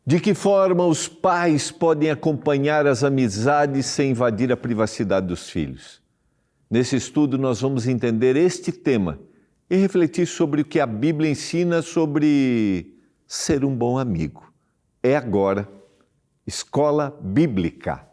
De que forma os pais podem acompanhar as amizades sem invadir a privacidade dos filhos? Nesse estudo nós vamos entender este tema e refletir sobre o que a Bíblia ensina sobre ser um bom amigo. É agora, Escola Bíblica.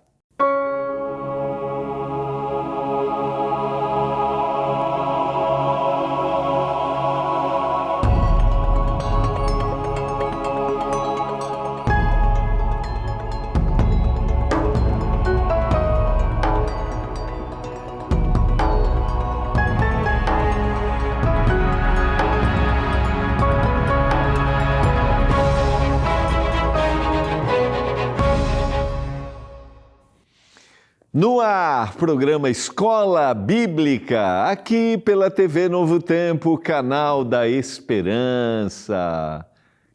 No ar, programa Escola Bíblica, aqui pela TV Novo Tempo, canal da Esperança.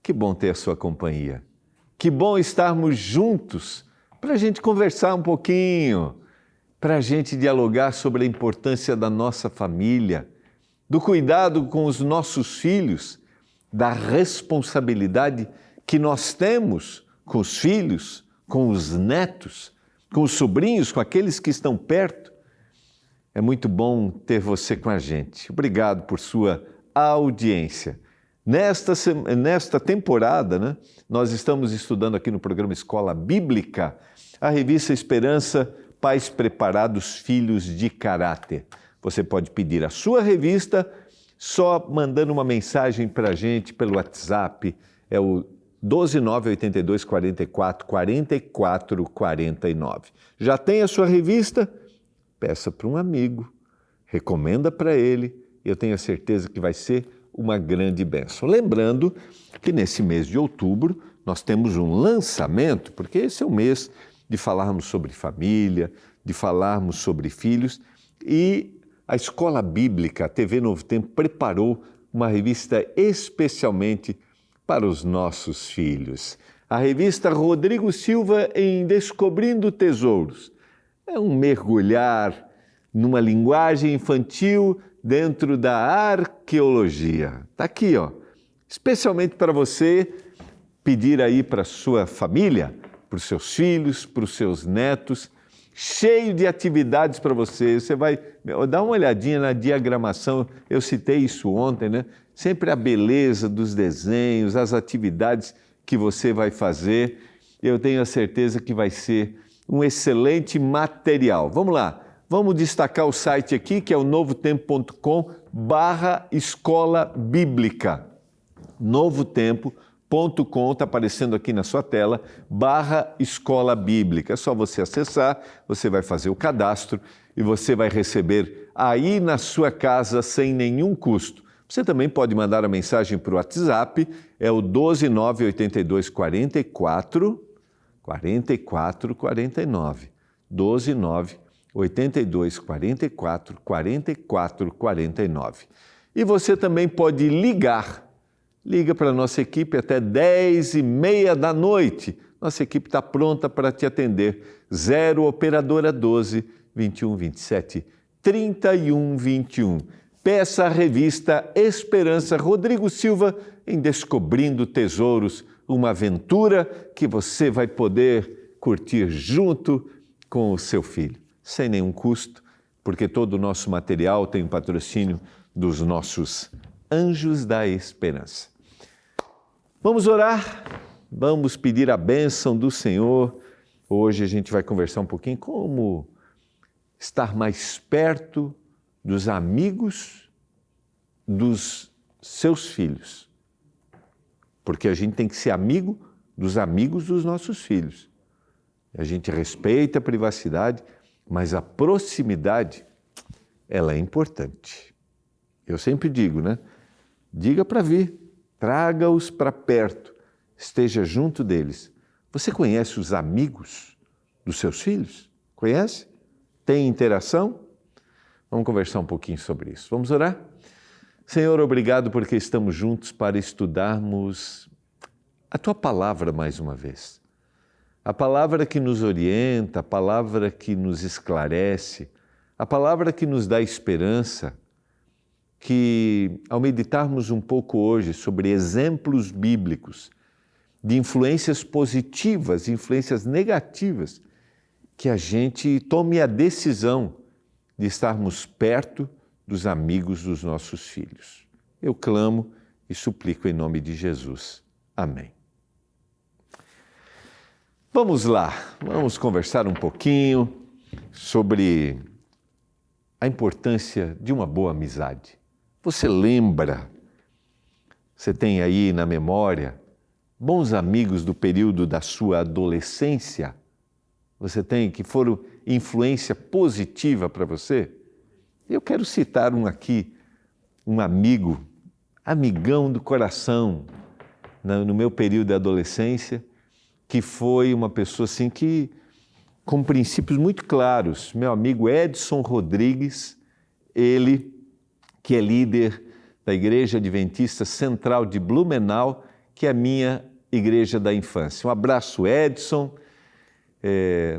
Que bom ter a sua companhia. Que bom estarmos juntos para a gente conversar um pouquinho, para a gente dialogar sobre a importância da nossa família, do cuidado com os nossos filhos, da responsabilidade que nós temos com os filhos, com os netos, com os sobrinhos, com aqueles que estão perto. É muito bom ter você com a gente. Obrigado por sua audiência. Nesta temporada, nós estamos estudando aqui no programa Escola Bíblica a revista Esperança, Pais Preparados, Filhos de Caráter. Você pode pedir a sua revista só mandando uma mensagem para a gente pelo WhatsApp, é o 12982444449. Já tem a sua revista? Peça para um amigo, recomenda para ele, eu tenho a certeza que vai ser uma grande bênção. Lembrando que nesse mês de outubro nós temos um lançamento, porque esse é o mês de falarmos sobre família, de falarmos sobre filhos, e a Escola Bíblica, a TV Novo Tempo, preparou uma revista especialmente para os nossos filhos. A revista Rodrigo Silva em Descobrindo Tesouros. É um mergulhar numa linguagem infantil dentro da arqueologia. Está aqui, especialmente para você pedir aí para a sua família, para os seus filhos, para os seus netos, cheio de atividades para você. Você vai dar uma olhadinha na diagramação, eu citei isso ontem, Sempre a beleza dos desenhos, as atividades que você vai fazer. Eu tenho a certeza que vai ser um excelente material. Vamos lá, vamos destacar o site aqui, que é o novotempo.com/escola bíblica. novotempo.com, está aparecendo aqui na sua tela, /escola bíblica. É só você acessar, você vai fazer o cadastro e você vai receber aí na sua casa sem nenhum custo. Você também pode mandar a mensagem para o WhatsApp, é o 12982444449. 12982444449. E você também pode liga para a nossa equipe até 10h30 da noite. Nossa equipe está pronta para te atender. 0 operadora 12 21 27 31 21. Peça a revista Esperança Rodrigo Silva em Descobrindo Tesouros, uma aventura que você vai poder curtir junto com o seu filho, sem nenhum custo, porque todo o nosso material tem o patrocínio dos nossos Anjos da Esperança. Vamos orar, vamos pedir a bênção do Senhor. Hoje a gente vai conversar um pouquinho como estar mais perto dos amigos dos seus filhos. Porque a gente tem que ser amigo dos amigos dos nossos filhos. A gente respeita a privacidade, mas a proximidade, ela é importante. Eu sempre digo, Diga para vir, traga-os para perto, esteja junto deles. Você conhece os amigos dos seus filhos? Conhece? Tem interação? Vamos conversar um pouquinho sobre isso. Vamos orar? Senhor, obrigado porque estamos juntos para estudarmos a Tua Palavra mais uma vez. A palavra que nos orienta, a palavra que nos esclarece, a palavra que nos dá esperança, que ao meditarmos um pouco hoje sobre exemplos bíblicos de influências positivas, influências negativas, que a gente tome a decisão de estarmos perto dos amigos dos nossos filhos. Eu clamo e suplico em nome de Jesus. Amém. Vamos lá, vamos conversar um pouquinho sobre a importância de uma boa amizade. Você lembra, você tem aí na memória, bons amigos do período da sua adolescência? Você tem que foram influência positiva para você? Eu quero citar um aqui, um amigo, amigão do coração, no meu período da adolescência, que foi uma pessoa assim que, com princípios muito claros, meu amigo Edson Rodrigues, ele que é líder da Igreja Adventista Central de Blumenau, que é a minha igreja da infância. Um abraço, Edson.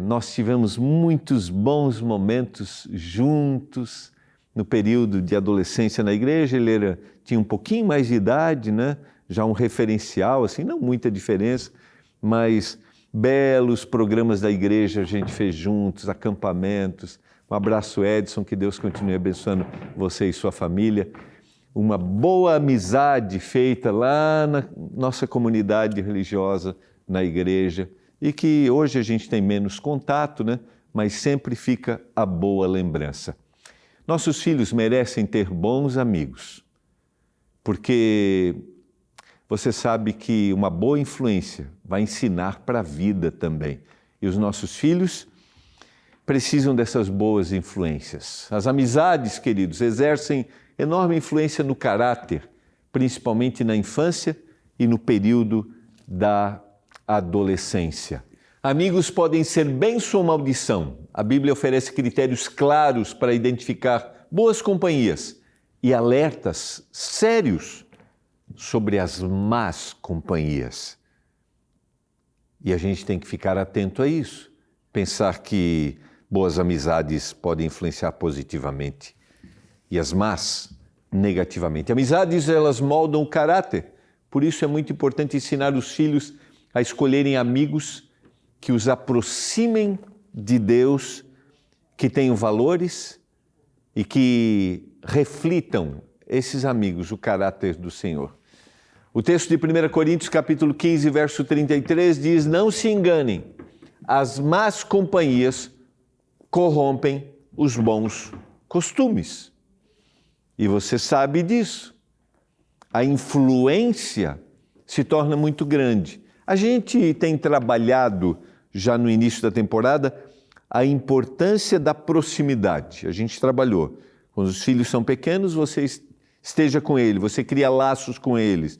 Nós tivemos muitos bons momentos juntos no período de adolescência na igreja. Ele tinha um pouquinho mais de idade, né? Já um referencial, assim, não muita diferença, mas belos programas da igreja a gente fez juntos, acampamentos. Um abraço, Edson, que Deus continue abençoando você e sua família. Uma boa amizade feita lá na nossa comunidade religiosa, na igreja, e que hoje a gente tem menos contato, né? Mas sempre fica a boa lembrança. Nossos filhos merecem ter bons amigos, porque você sabe que uma boa influência vai ensinar para a vida também. E os nossos filhos precisam dessas boas influências. As amizades, queridos, exercem enorme influência no caráter, principalmente na infância e no período da adolescência. Amigos podem ser bênção ou maldição. A Bíblia oferece critérios claros para identificar boas companhias e alertas sérios sobre as más companhias. E a gente tem que ficar atento a isso, pensar que boas amizades podem influenciar positivamente e as más negativamente. Amizades, elas moldam o caráter, por isso é muito importante ensinar os filhos a escolherem amigos que os aproximem de Deus, que tenham valores e que reflitam, esses amigos, o caráter do Senhor. O texto de 1 Coríntios, capítulo 15, verso 33, diz: não se enganem, as más companhias corrompem os bons costumes. E você sabe disso. A influência se torna muito grande. A gente tem trabalhado, já no início da temporada, a importância da proximidade. A gente trabalhou. Quando os filhos são pequenos, você esteja com eles, você cria laços com eles.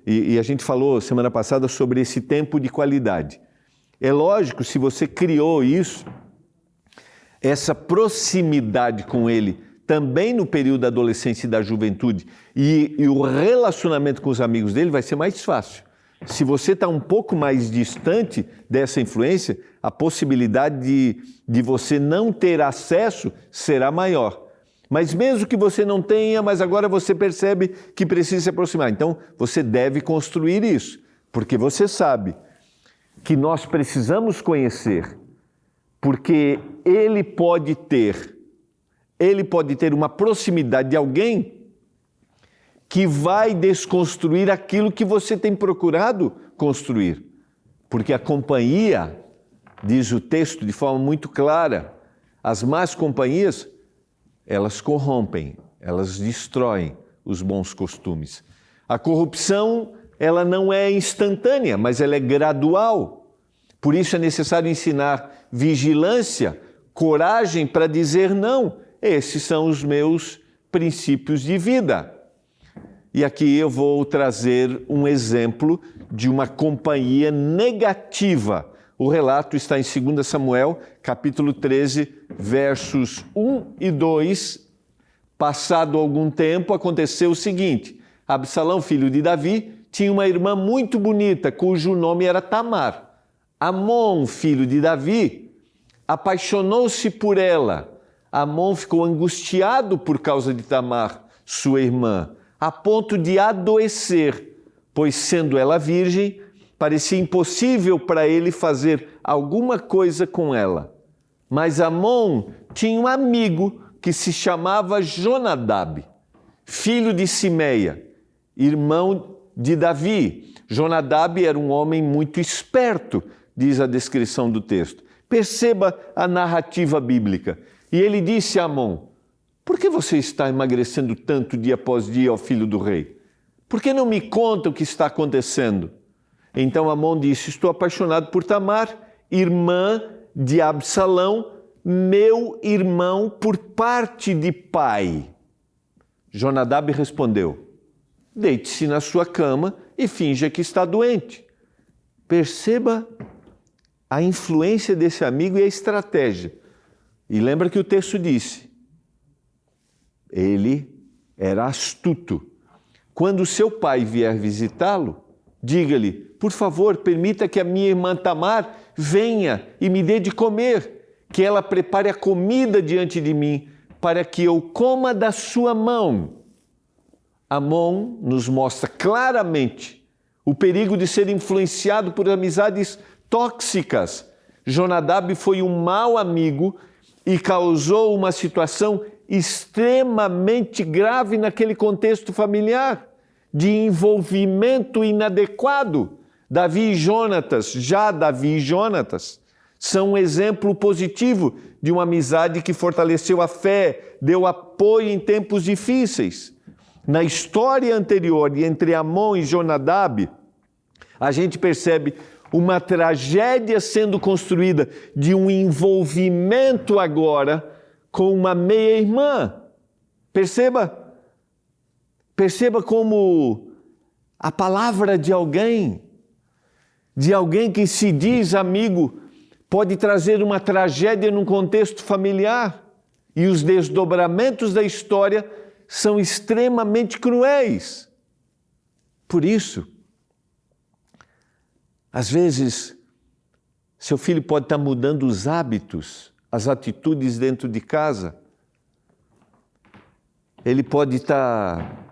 E a gente falou semana passada sobre esse tempo de qualidade. É lógico, se você criou isso, essa proximidade com ele, também no período da adolescência e da juventude, e o relacionamento com os amigos dele vai ser mais fácil. Se você está um pouco mais distante dessa influência, a possibilidade de você não ter acesso será maior. Mas mesmo que você não tenha, mas agora você percebe que precisa se aproximar. Então, você deve construir isso, porque você sabe que nós precisamos conhecer, porque ele pode ter uma proximidade de alguém que vai desconstruir aquilo que você tem procurado construir. Porque a companhia, diz o texto de forma muito clara, as más companhias, elas corrompem, elas destroem os bons costumes. A corrupção, ela não é instantânea, mas ela é gradual. Por isso é necessário ensinar vigilância, coragem para dizer não. Esses são os meus princípios de vida. E aqui eu vou trazer um exemplo de uma companhia negativa. O relato está em 2 Samuel, capítulo 13, versos 1 e 2. Passado algum tempo, aconteceu o seguinte: Absalão, filho de Davi, tinha uma irmã muito bonita, cujo nome era Tamar. Amon, filho de Davi, apaixonou-se por ela. Amon ficou angustiado por causa de Tamar, sua irmã, a ponto de adoecer, pois, sendo ela virgem, Parecia impossível para ele fazer alguma coisa com ela. Mas Amon tinha um amigo que se chamava Jonadab, filho de Simeia, irmão de Davi. Jonadab era um homem muito esperto, diz a descrição do texto. Perceba a narrativa bíblica. E ele disse a Amon: por que você está emagrecendo tanto dia após dia, ó filho do rei? Por que não me conta o que está acontecendo? Então Amon disse: estou apaixonado por Tamar, irmã de Absalão, meu irmão por parte de pai. Jonadab respondeu: deite-se na sua cama e finja que está doente. Perceba a influência desse amigo e a estratégia. E lembra que o texto disse: ele era astuto. Quando seu pai vier visitá-lo, diga-lhe: por favor, permita que a minha irmã Tamar venha e me dê de comer, que ela prepare a comida diante de mim, para que eu coma da sua mão. Amon nos mostra claramente o perigo de ser influenciado por amizades tóxicas. Jonadab foi um mau amigo e causou uma situação extremamente grave naquele contexto familiar, de envolvimento inadequado. Davi e Jonatas são um exemplo positivo de uma amizade que fortaleceu a fé, deu apoio em tempos difíceis. Na história anterior, entre Amon e Jonadab, a gente percebe uma tragédia sendo construída de um envolvimento agora com uma meia-irmã. Perceba como a palavra de alguém que se diz amigo, pode trazer uma tragédia num contexto familiar. E os desdobramentos da história são extremamente cruéis. Por isso, às vezes, seu filho pode estar mudando os hábitos, as atitudes dentro de casa. Ele pode estar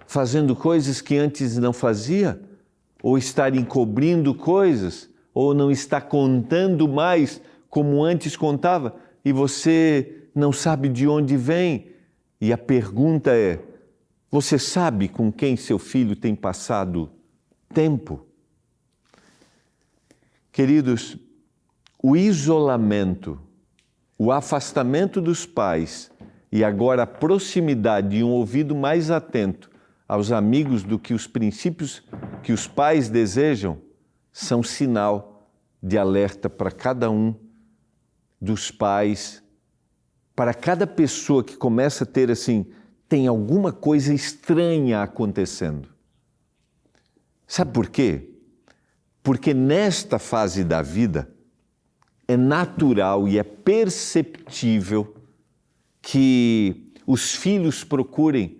fazendo coisas que antes não fazia, ou estar encobrindo coisas, ou não está contando mais como antes contava, e você não sabe de onde vem. E a pergunta é: você sabe com quem seu filho tem passado tempo? Queridos, o isolamento, o afastamento dos pais e agora a proximidade e um ouvido mais atento aos amigos do que os princípios que os pais desejam são sinal de alerta para cada um dos pais, para cada pessoa que começa a ter assim, tem alguma coisa estranha acontecendo. Sabe por quê? Porque nesta fase da vida é natural e é perceptível que os filhos procurem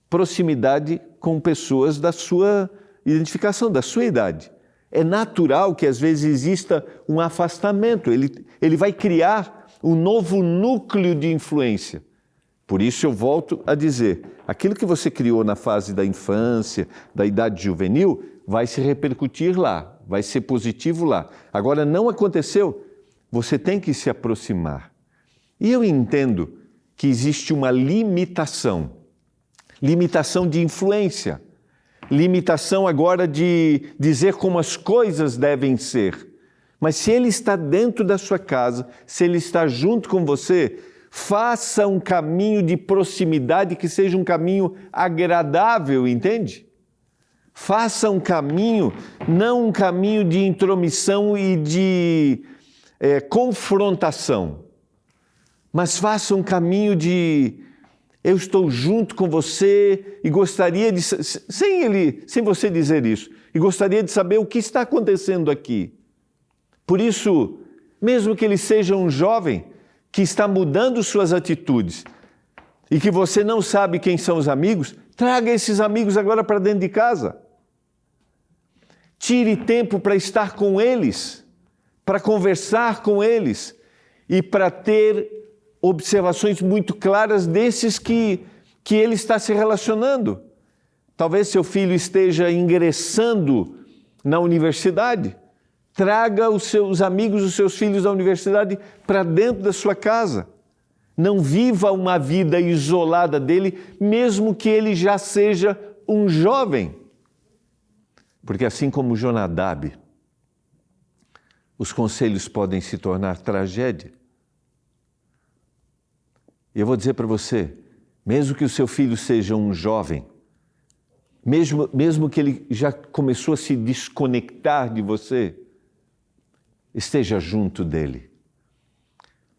proximidade com pessoas da sua identificação, da sua idade. É natural que às vezes exista um afastamento, ele vai criar um novo núcleo de influência. Por isso eu volto a dizer, aquilo que você criou na fase da infância, da idade juvenil, vai se repercutir lá, vai ser positivo lá. Agora, não aconteceu, você tem que se aproximar. E eu entendo que existe uma limitação de influência, limitação agora de dizer como as coisas devem ser. Mas se ele está dentro da sua casa, se ele está junto com você, faça um caminho de proximidade que seja um caminho agradável, entende? Faça um caminho, não um caminho de intromissão e de confrontação, mas faça um caminho de eu estou junto com você e gostaria de, sem você dizer isso, e gostaria de saber o que está acontecendo aqui. Por isso, mesmo que ele seja um jovem que está mudando suas atitudes e que você não sabe quem são os amigos, traga esses amigos agora para dentro de casa. Tire tempo para estar com eles, para conversar com eles e para ter observações muito claras desses que ele está se relacionando. Talvez seu filho esteja ingressando na universidade. Traga os seus amigos, os seus filhos da universidade para dentro da sua casa. Não viva uma vida isolada dele, mesmo que ele já seja um jovem. Porque assim como Jonadab, os conselhos podem se tornar tragédia. E eu vou dizer para você, mesmo que o seu filho seja um jovem, mesmo que ele já começou a se desconectar de você, esteja junto dele.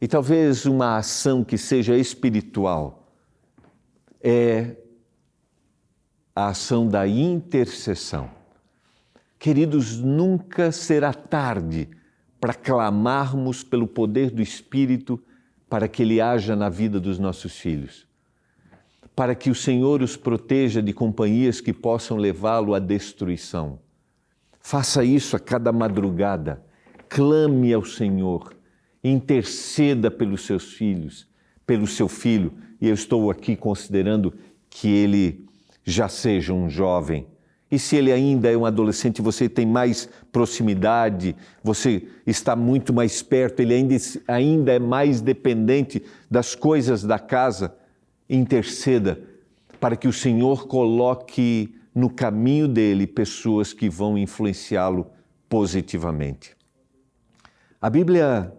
E talvez uma ação que seja espiritual é a ação da intercessão. Queridos, nunca será tarde para clamarmos pelo poder do Espírito para que Ele haja na vida dos nossos filhos, para que o Senhor os proteja de companhias que possam levá-lo à destruição. Faça isso a cada madrugada, clame ao Senhor, interceda pelos seus filhos, pelo seu filho, e eu estou aqui considerando que ele já seja um jovem. E se ele ainda é um adolescente, você tem mais proximidade, você está muito mais perto, ele ainda é mais dependente das coisas da casa, interceda para que o Senhor coloque no caminho dele pessoas que vão influenciá-lo positivamente. A Bíblia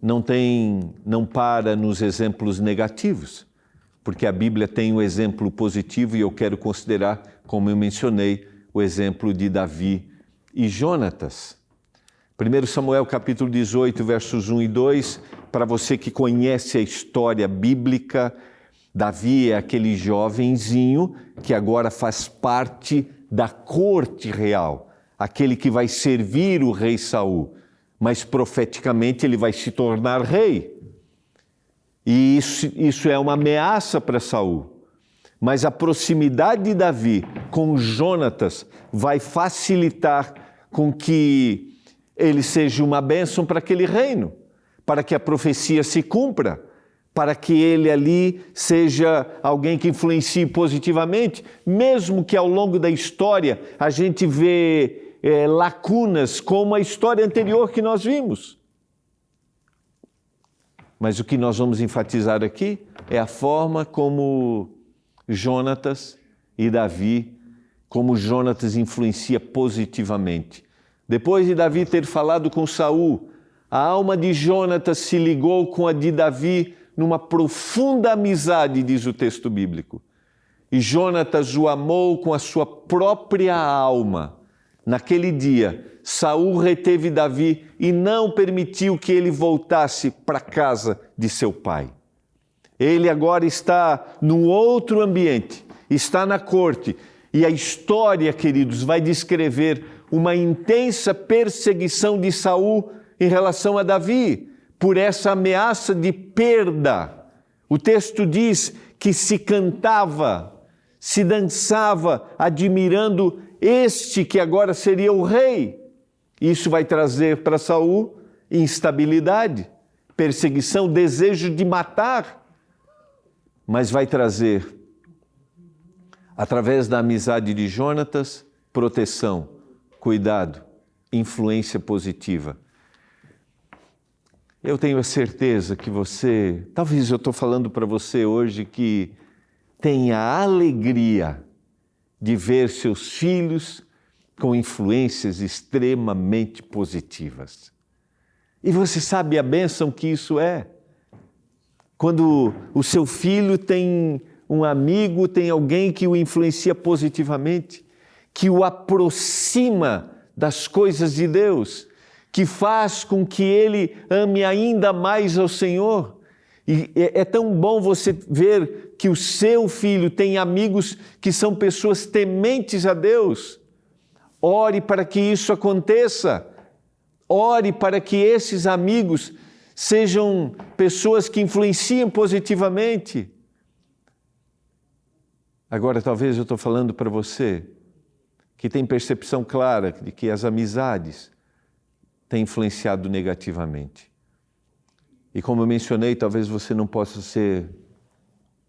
não para nos exemplos negativos, porque a Bíblia tem um exemplo positivo e eu quero considerar, como eu mencionei, o exemplo de Davi e Jonatas. 1 Samuel capítulo 18, versos 1 e 2, para você que conhece a história bíblica, Davi é aquele jovenzinho que agora faz parte da corte real, aquele que vai servir o rei Saul, mas profeticamente ele vai se tornar rei. E isso é uma ameaça para Saul. Mas a proximidade de Davi com Jonatas vai facilitar com que ele seja uma bênção para aquele reino, para que a profecia se cumpra, para que ele ali seja alguém que influencie positivamente, mesmo que ao longo da história a gente vê lacunas como a história anterior que nós vimos. Mas o que nós vamos enfatizar aqui é a forma como Jonatas e Davi, como Jonatas influencia positivamente. Depois de Davi ter falado com Saul, a alma de Jonatas se ligou com a de Davi numa profunda amizade, diz o texto bíblico. E Jonatas o amou com a sua própria alma. Naquele dia, Saul reteve Davi e não permitiu que ele voltasse para a casa de seu pai. Ele agora está num outro ambiente, está na corte. E a história, queridos, vai descrever uma intensa perseguição de Saul em relação a Davi, por essa ameaça de perda. O texto diz que se cantava, se dançava, admirando este que agora seria o rei. Isso vai trazer para Saul instabilidade, perseguição, desejo de matar. Mas vai trazer, através da amizade de Jonatas, proteção, cuidado, influência positiva. Eu tenho a certeza que você, talvez eu estou falando para você hoje que tenha a alegria de ver seus filhos com influências extremamente positivas. E você sabe a bênção que isso é? Quando o seu filho tem um amigo, tem alguém que o influencia positivamente, que o aproxima das coisas de Deus, que faz com que ele ame ainda mais ao Senhor. E é tão bom você ver que o seu filho tem amigos que são pessoas tementes a Deus. Ore para que isso aconteça. Ore para que esses amigos sejam pessoas que influenciem positivamente. Agora, talvez eu estou falando para você que tem percepção clara de que as amizades têm influenciado negativamente. E como eu mencionei, talvez você não possa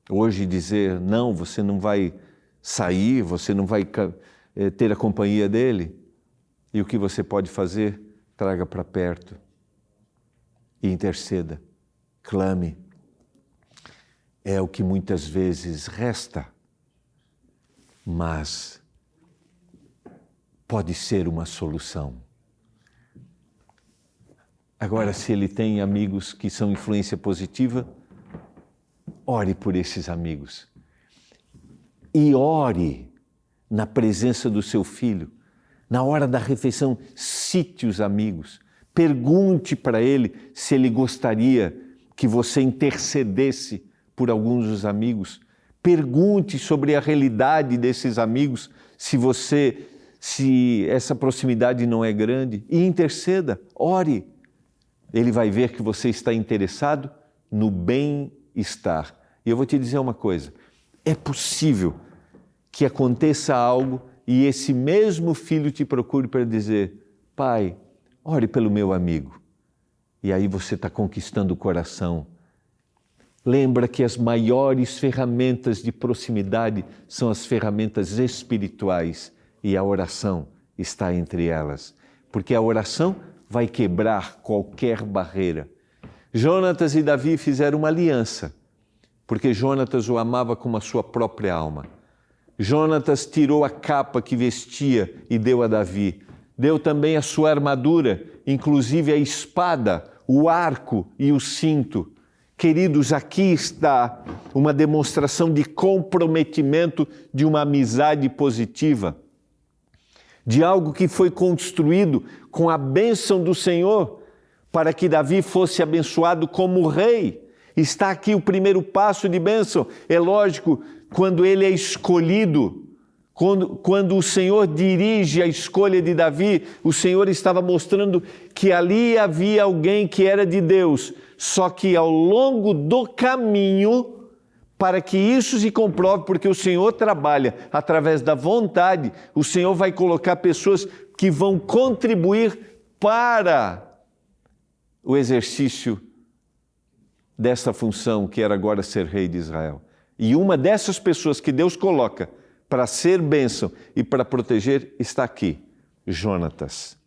hoje dizer, não, você não vai sair, você não vai ter a companhia dele. E o que você pode fazer? Traga para perto e interceda, clame. É o que muitas vezes resta, mas pode ser uma solução. Agora, se ele tem amigos que são influência positiva, ore por esses amigos. E ore na presença do seu filho. Na hora da refeição, cite os amigos. Pergunte para ele se ele gostaria que você intercedesse por alguns dos amigos. Pergunte sobre a realidade desses amigos, se essa proximidade não é grande. E interceda, ore. Ele vai ver que você está interessado no bem-estar. E eu vou te dizer uma coisa, é possível que aconteça algo e esse mesmo filho te procure para dizer: pai, ore pelo meu amigo. E aí você está conquistando o coração. Lembra que as maiores ferramentas de proximidade são as ferramentas espirituais e a oração está entre elas. Porque a oração vai quebrar qualquer barreira. Jonatas e Davi fizeram uma aliança, porque Jonatas o amava como a sua própria alma. Jonatas tirou a capa que vestia e deu a Davi. Deu também a sua armadura, inclusive a espada, o arco e o cinto. Queridos, aqui está uma demonstração de comprometimento de uma amizade positiva, de algo que foi construído com a bênção do Senhor, para que Davi fosse abençoado como rei. Está aqui o primeiro passo de bênção. É lógico, quando ele é escolhido, quando o Senhor dirige a escolha de Davi, o Senhor estava mostrando que ali havia alguém que era de Deus, só que ao longo do caminho, para que isso se comprove, porque o Senhor trabalha através da vontade, o Senhor vai colocar pessoas que vão contribuir para o exercício dessa função que era agora ser rei de Israel. E uma dessas pessoas que Deus coloca para ser bênção e para proteger está aqui, Jonatas.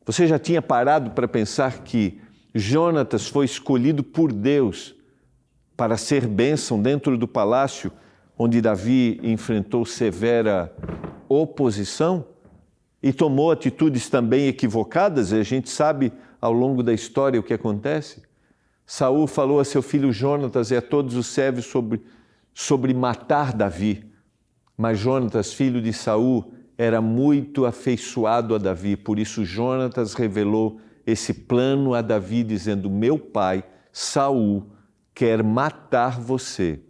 Você já tinha parado para pensar que Jonatas foi escolhido por Deus para ser bênção dentro do palácio onde Davi enfrentou severa oposição e tomou atitudes também equivocadas? E a gente sabe ao longo da história o que acontece. Saul falou a seu filho Jonatas e a todos os servos sobre matar Davi. Mas Jonatas, filho de Saul, era muito afeiçoado a Davi. Por isso Jonatas revelou esse plano a Davi, dizendo: meu pai, Saul, quer matar você.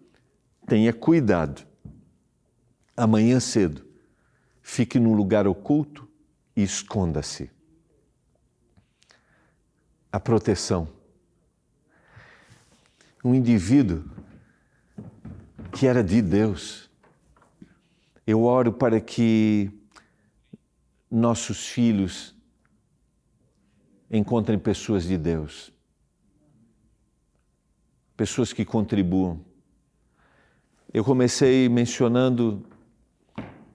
Tenha cuidado. Amanhã cedo, fique num lugar oculto e esconda-se. A proteção. Um indivíduo que era de Deus. Eu oro para que nossos filhos encontrem pessoas de Deus. Pessoas que contribuam. Eu comecei mencionando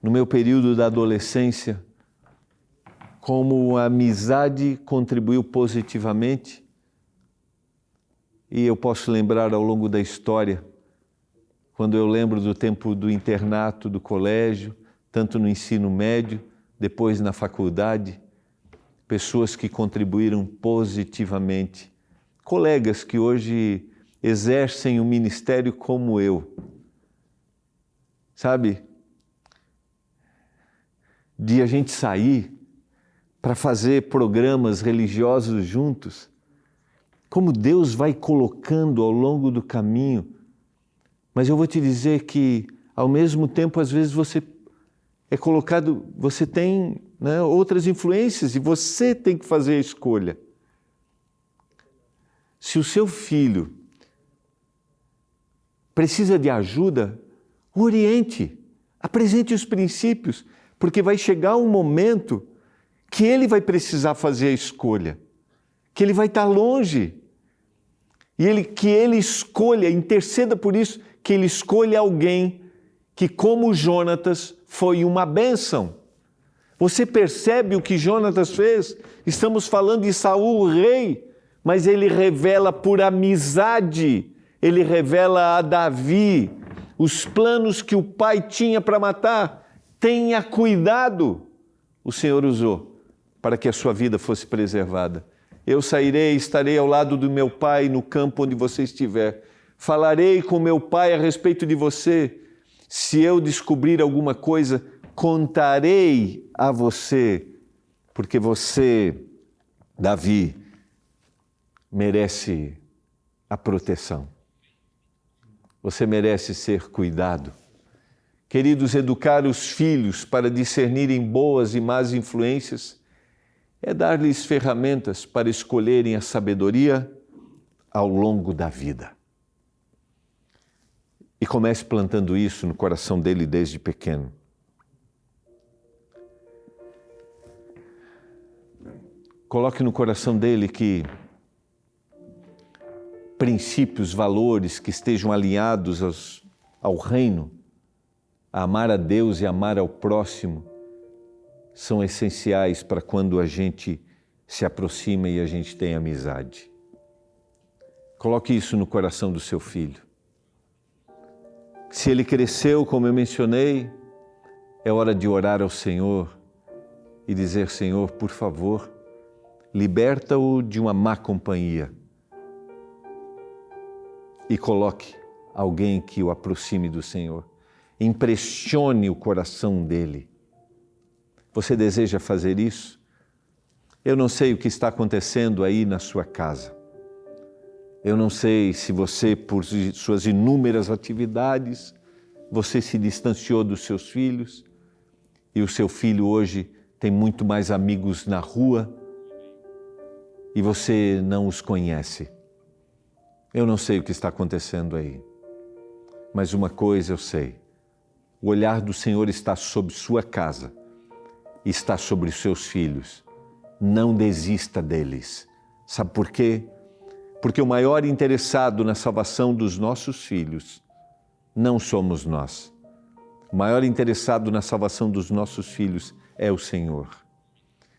no meu período da adolescência como a amizade contribuiu positivamente. E eu posso lembrar ao longo da história, quando eu lembro do tempo do internato, do colégio, tanto no ensino médio, depois na faculdade, pessoas que contribuíram positivamente, colegas que hoje exercem o ministério como eu. Sabe, de a gente sair para fazer programas religiosos juntos, como Deus vai colocando ao longo do caminho. Mas eu vou te dizer que, ao mesmo tempo, às vezes você é colocado, você tem outras influências e você tem que fazer a escolha. Se o seu filho precisa de ajuda, oriente, apresente os princípios, porque vai chegar um momento que ele vai precisar fazer a escolha, que ele vai estar longe, e que ele escolha, interceda por isso, que ele escolha alguém que, como Jonatas, foi uma bênção. Você percebe o que Jonatas fez? Estamos falando de Saul, o rei, mas ele revela por amizade, ele revela a Davi os planos que o pai tinha para matar. Tenha cuidado, o Senhor usou para que a sua vida fosse preservada. Eu sairei, estarei ao lado do meu pai no campo onde você estiver. Falarei com meu pai a respeito de você. Se eu descobrir alguma coisa, contarei a você, porque você, Davi, merece a proteção. Você merece ser cuidado. Queridos, educar os filhos para discernirem boas e más influências é dar-lhes ferramentas para escolherem a sabedoria ao longo da vida. E comece plantando isso no coração dele desde pequeno. Coloque no coração dele que princípios, valores que estejam alinhados ao reino, a amar a Deus e amar ao próximo, são essenciais para quando a gente se aproxima e a gente tem amizade. Coloque isso no coração do seu filho. Se ele cresceu, como eu mencionei, é hora de orar ao Senhor e dizer: Senhor, por favor, liberta-o de uma má companhia e coloque alguém que o aproxime do Senhor. Impressione o coração dele. Você deseja fazer isso? Eu não sei o que está acontecendo aí na sua casa. Eu não sei se você, por suas inúmeras atividades, você se distanciou dos seus filhos e o seu filho hoje tem muito mais amigos na rua e você não os conhece. Eu não sei o que está acontecendo aí, mas uma coisa eu sei: o olhar do Senhor está sobre sua casa, está sobre os seus filhos. Não desista deles. Sabe por quê? Porque o maior interessado na salvação dos nossos filhos não somos nós. O maior interessado na salvação dos nossos filhos é o Senhor.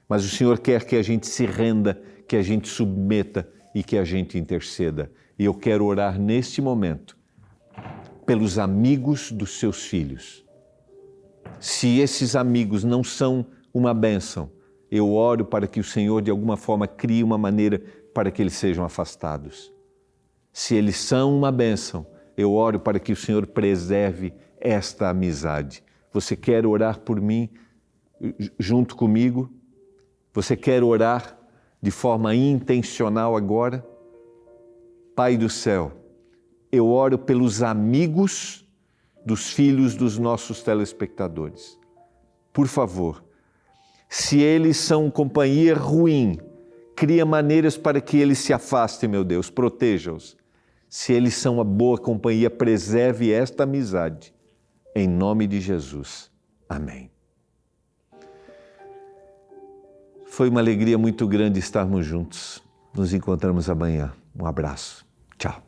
Mas o Senhor quer que a gente se renda, que a gente submeta e que a gente interceda. E eu quero orar neste momento pelos amigos dos seus filhos. Se esses amigos não são uma bênção, eu oro para que o Senhor de alguma forma crie uma maneira para que eles sejam afastados. Se eles são uma bênção, eu oro para que o Senhor preserve esta amizade. Você quer orar por mim junto comigo? Você quer orar de forma intencional agora? Pai do céu, eu oro pelos amigos dos filhos dos nossos telespectadores. Por favor, se eles são companhia ruim, cria maneiras para que eles se afastem, meu Deus, proteja-os. Se eles são uma boa companhia, preserve esta amizade. Em nome de Jesus. Amém. Foi uma alegria muito grande estarmos juntos. Nos encontramos amanhã. Um abraço. Tchau.